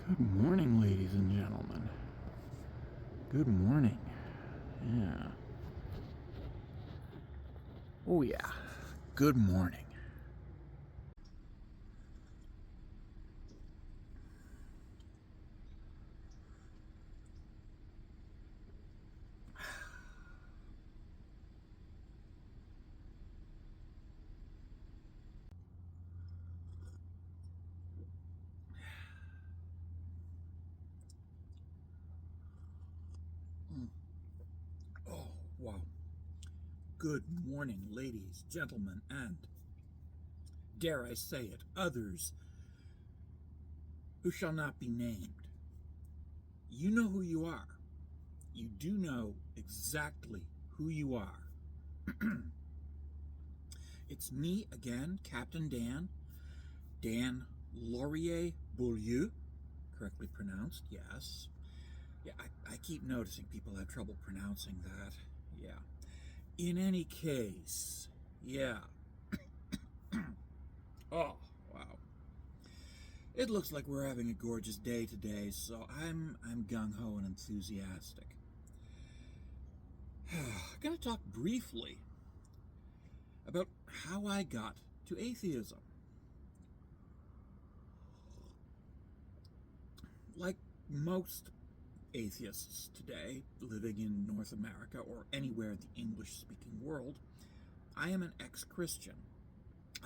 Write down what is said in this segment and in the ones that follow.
Good morning, ladies and gentlemen. Good morning. Yeah. Oh, yeah. Good morning. Oh, wow. Good morning, ladies, gentlemen, and, dare I say it, others who shall not be named. You know who you are. You do know exactly who you are. It's me again, Captain Dan Laurier-Beaulieu, correctly pronounced, yes. Yeah, I keep noticing people have trouble pronouncing that. Yeah. In any case, yeah. Oh, wow. It looks like we're having a gorgeous day today, so I'm gung-ho and enthusiastic. I'm going to talk briefly about how I got to atheism. Like most atheists today living in North America or anywhere in the English-speaking world, I am an ex-Christian.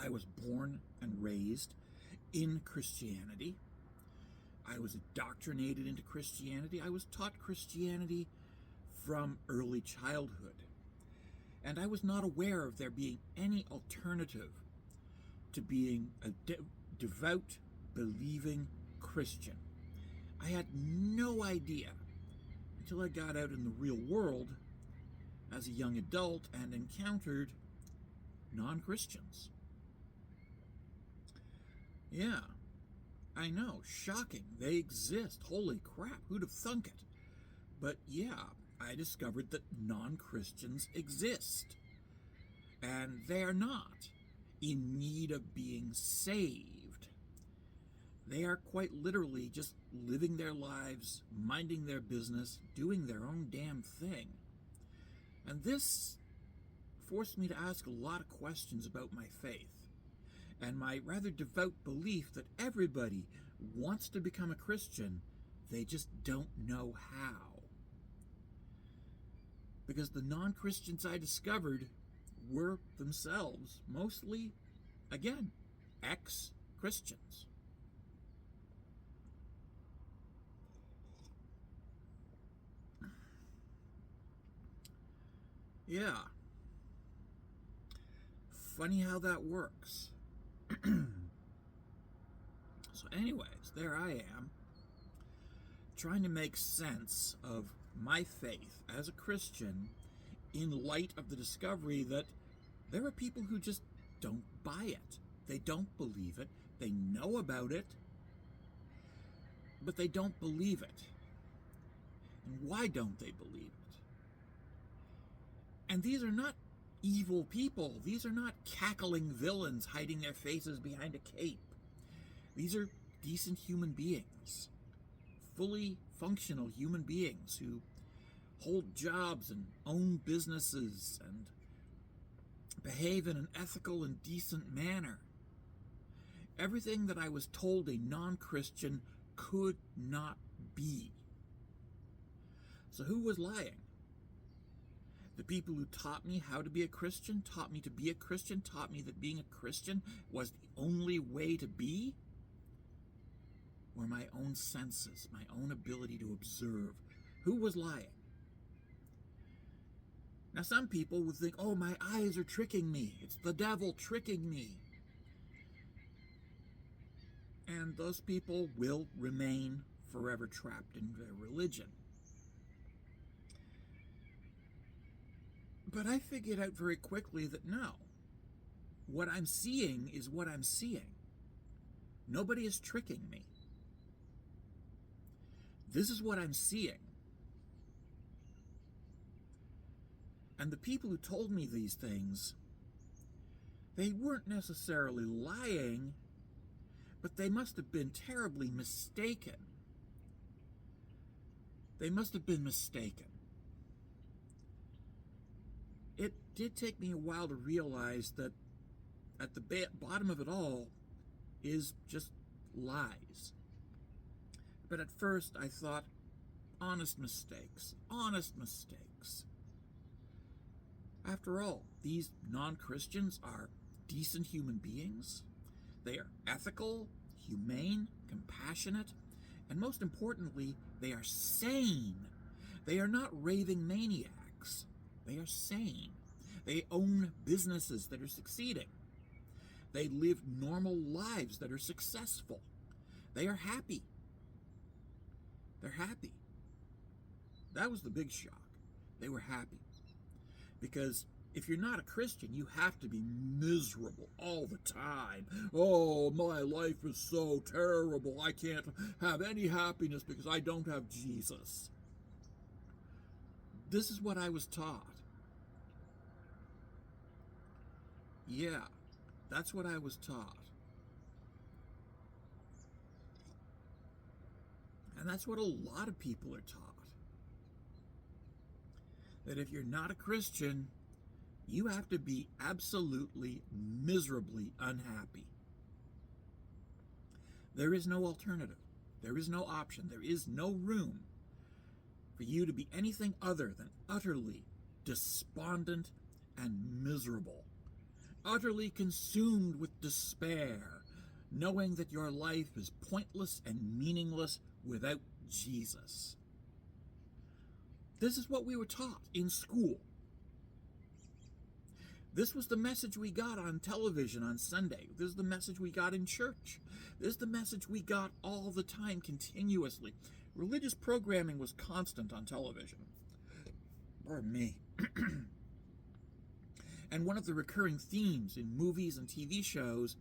I was born and raised in Christianity. I was indoctrinated into Christianity. I was taught Christianity from early childhood. And I was not aware of there being any alternative to being a devout, believing Christian. I had no idea until I got out in the real world as a young adult and encountered non-Christians. Yeah, I know, shocking. They exist. Holy crap, who'd have thunk it? But yeah, I discovered that non-Christians exist. And they are not in need of being saved. They are quite literally just living their lives, minding their business, doing their own damn thing. And this forced me to ask a lot of questions about my faith and my rather devout belief that everybody wants to become a Christian, they just don't know how. Because the non-Christians I discovered were themselves mostly, again, ex-Christians. Yeah. Funny how that works. So anyways, there I am, trying to make sense of my faith as a Christian in light of the discovery that there are people who just don't buy it. They don't believe it. They know about it, but they don't believe it. And why don't they believe it? And these are not evil people. These are not cackling villains hiding their faces behind a cape. These are decent human beings, fully functional human beings who hold jobs and own businesses and behave in an ethical and decent manner. Everything that I was told a non-Christian could not be. So who was lying? The people who taught me how to be a Christian, taught me to be a Christian, taught me that being a Christian was the only way to be? Or my own senses, my own ability to observe? Who was lying? Now some people would think, oh, my eyes are tricking me. It's the devil tricking me. And those people will remain forever trapped in their religion. But I figured out very quickly that no, what I'm seeing is what I'm seeing. Nobody is tricking me. This is what I'm seeing. And the people who told me these things, they weren't necessarily lying, but they must have been terribly mistaken. They must have been mistaken. It did take me a while to realize that at the bottom of it all is just lies. But at first I thought, honest mistakes, honest mistakes. After all, these non-Christians are decent human beings. They are ethical, humane, compassionate, and most importantly, they are sane. They are not raving maniacs. They are sane. They own businesses that are succeeding. They live normal lives that are successful. They are happy. They're happy. That was the big shock. They were happy. Because if you're not a Christian, you have to be miserable all the time. Oh, my life is so terrible. I can't have any happiness because I don't have Jesus. This is what I was taught. Yeah, that's what I was taught. And that's what a lot of people are taught. That if you're not a Christian, you have to be absolutely, miserably unhappy. There is no alternative. There is no option. There is no room for you to be anything other than utterly despondent and miserable. Utterly consumed with despair, knowing that your life is pointless and meaningless without Jesus. This is what we were taught in school. This was the message we got on television on Sunday. This is the message we got in church. This is the message we got all the time, continuously. Religious programming was constant on television. Pardon me. And one of the recurring themes in movies and TV shows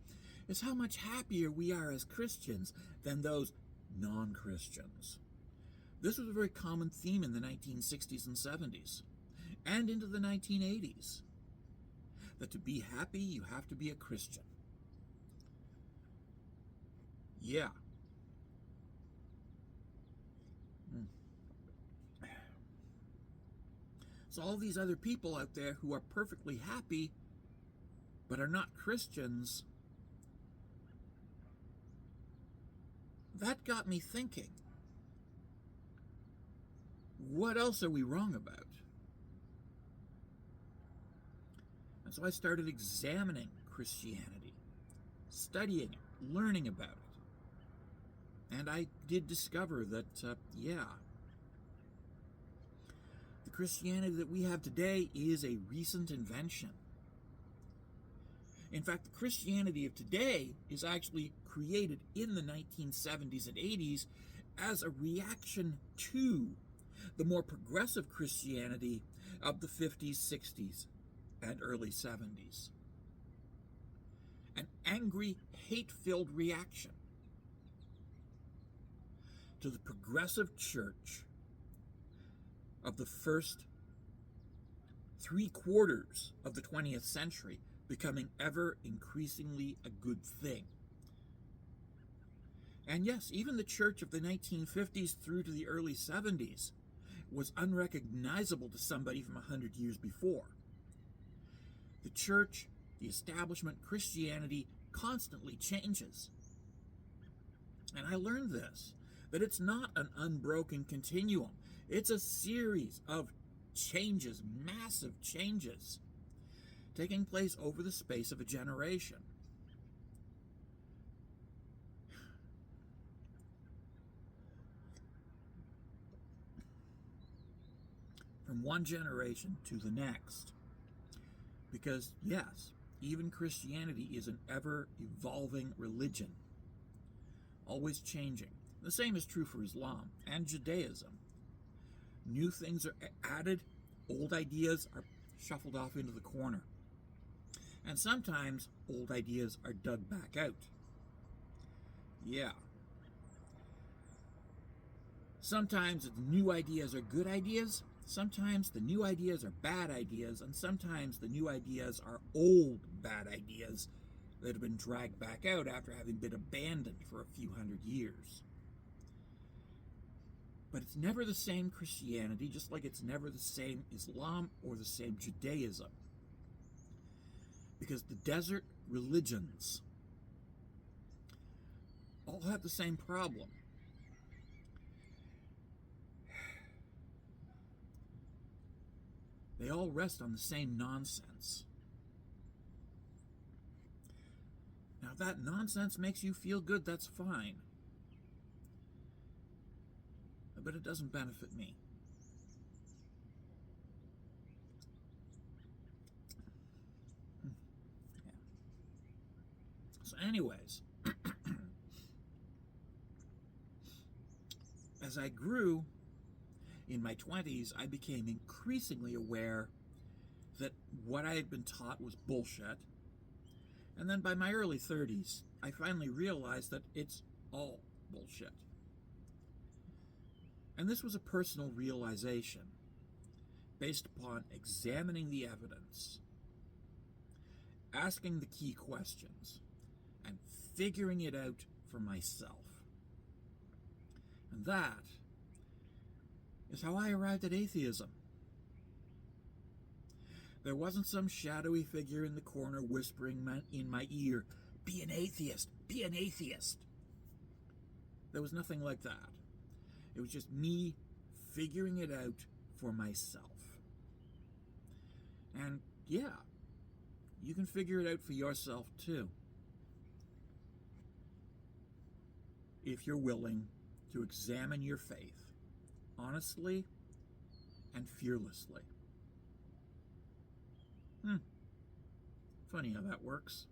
is how much happier we are as Christians than those non-Christians. This was a very common theme in the 1960s and 70s, and into the 1980s. That to be happy, you have to be a Christian. Yeah. So all these other people out there who are perfectly happy, but are not Christians, that got me thinking. What else are we wrong about? And so I started examining Christianity, studying it, learning about it. And I did discover that, the Christianity that we have today is a recent invention. In fact, the Christianity of today is actually created in the 1970s and 80s as a reaction to the more progressive Christianity of the 50s, 60s, and early 70s. An angry, hate-filled reaction to the progressive church of the first 3/4 of the 20th century becoming ever increasingly a good thing. And yes, even the church of the 1950s through to the early 70s was unrecognizable to somebody from 100 years before. The church, the establishment, Christianity constantly changes. And I learned this, that it's not an unbroken continuum. It's a series of changes, massive changes, taking place over the space of a generation. From one generation to the next. Because, yes, even Christianity is an ever-evolving religion, always changing. The same is true for Islam and Judaism. New things are added, old ideas are shuffled off into the corner. And sometimes old ideas are dug back out. Yeah. Sometimes the new ideas are good ideas, sometimes the new ideas are bad ideas, and sometimes the new ideas are old bad ideas that have been dragged back out after having been abandoned for a few hundred years. But it's never the same Christianity, just like it's never the same Islam or the same Judaism. Because the desert religions all have the same problem. They all rest on the same nonsense. Now, if that nonsense makes you feel good, that's fine. But it doesn't benefit me. Yeah. So anyways, as I grew in my 20s, I became increasingly aware that what I had been taught was bullshit. And then by my early 30s, I finally realized that it's all bullshit. And this was a personal realization based upon examining the evidence, asking the key questions, and figuring it out for myself. And that is how I arrived at atheism. There wasn't some shadowy figure in the corner whispering in my ear, "Be an atheist, be an atheist." There was nothing like that. It was just me figuring it out for myself. And yeah, you can figure it out for yourself too, if you're willing to examine your faith honestly and fearlessly. Funny how that works.